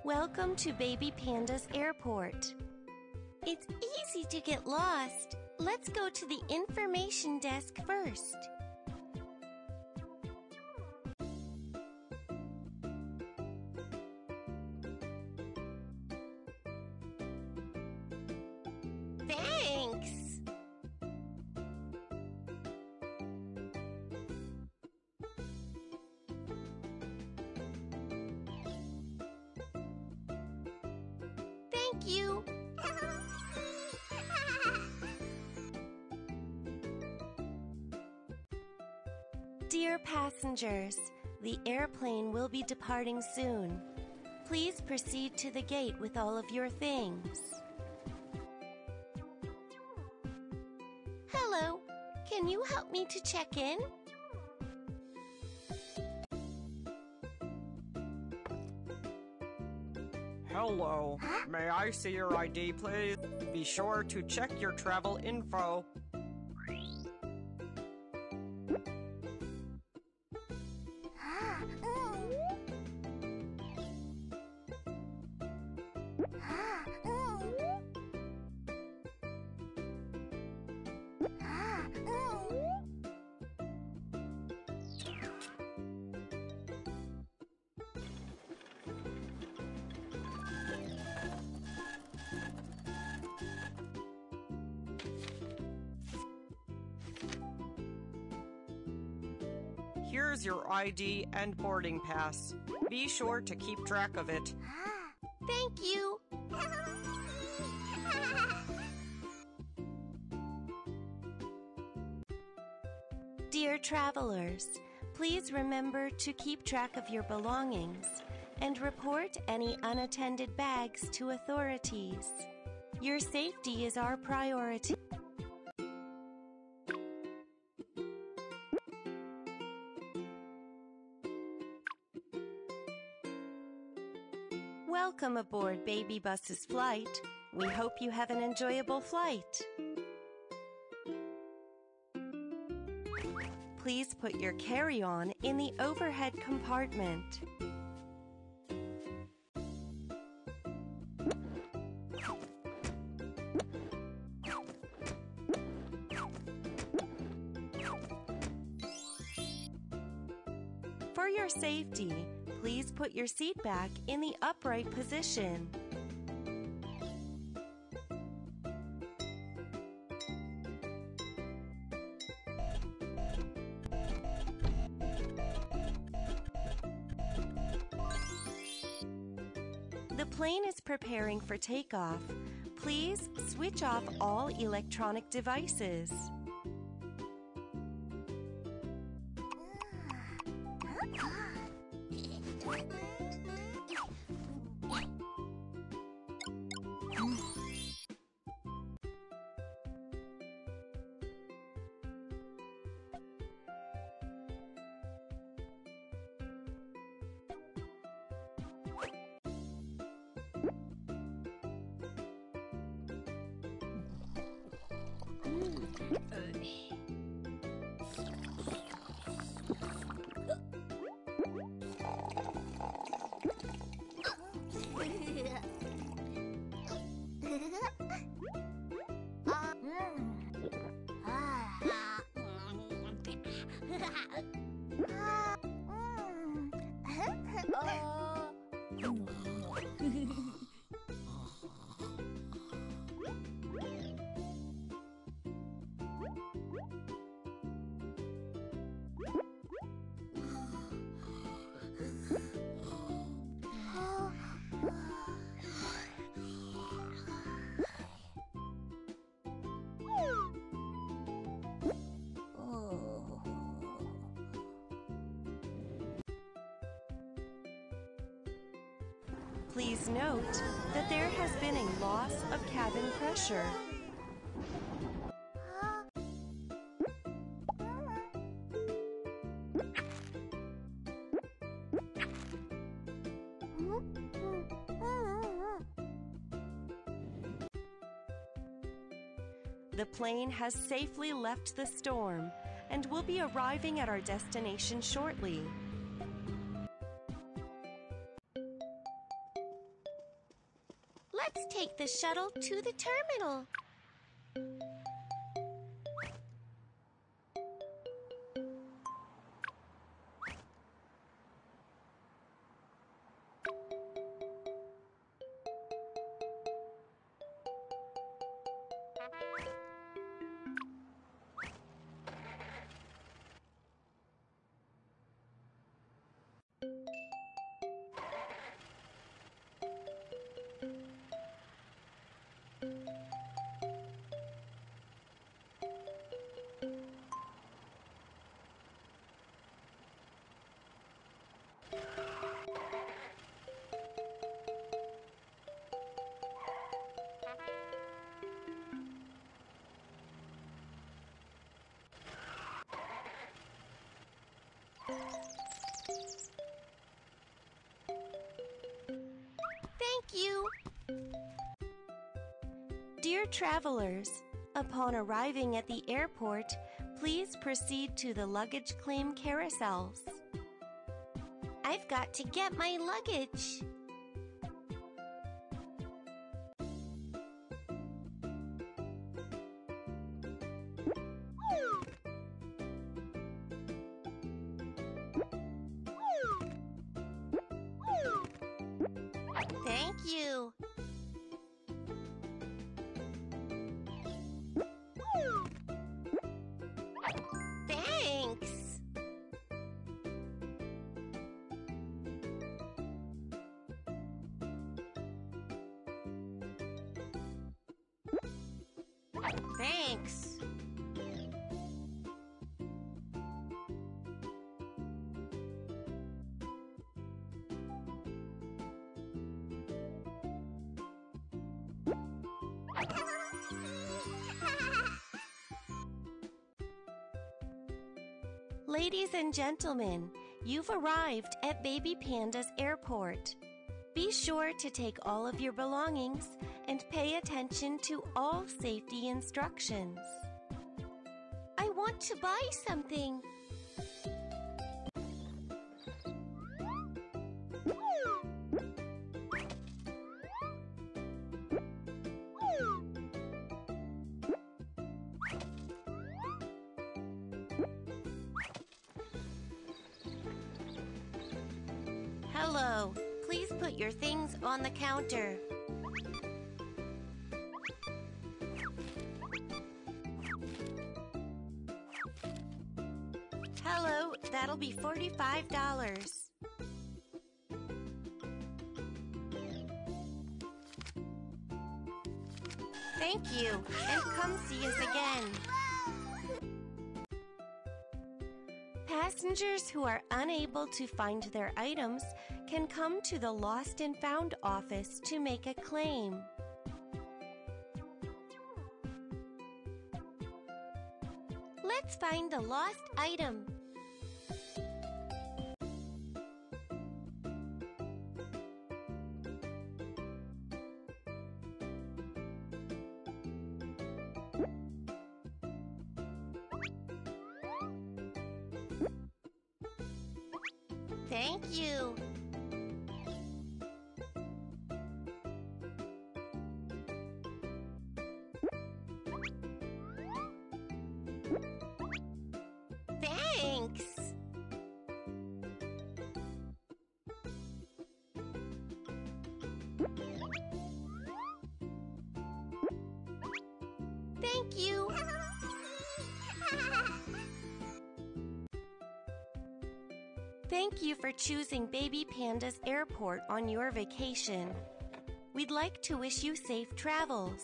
Welcome to Baby Panda's airport. It's easy to get lost. Let's go to the information desk first. Thanks! Thank you! Dear passengers, the airplane will be departing soon. Please proceed to the gate with all of your things. Hello, can you help me to check in? Hello, may I see your ID, please? Be sure to check your travel info. Here's your ID and boarding pass. Be sure to keep track of it. Thank you! Dear travelers, please remember to keep track of your belongings and report any unattended bags to authorities. Your safety is our priority. Welcome aboard Baby Bus's flight. We hope you have an enjoyable flight. Please put your carry-on in the overhead compartment. For your safety, please put your seat back in the upright position. The plane is preparing for takeoff. Please switch off all electronic devices. Please note that there has been a loss of cabin pressure. The plane has safely left the storm and will be arriving at our destination shortly. the shuttle to the terminal. Thank you. Dear travelers, upon arriving at the airport, please proceed to the luggage claim carousels. I've got to get my luggage. Thank you. Thanks. Thanks. Ladies and gentlemen, you've arrived at Baby Panda's airport. Be sure to take all of your belongings and pay attention to all safety instructions. I want to buy something. Hello, please put your things on the counter. Hello, that'll be $45. Thank you, and come see us again. Passengers who are unable to find their items can come to the Lost and Found office to make a claim. Let's find the lost item. Thank you. Thanks. Thank you. Thank you for choosing Baby Panda's airport on your vacation. We'd like to wish you safe travels.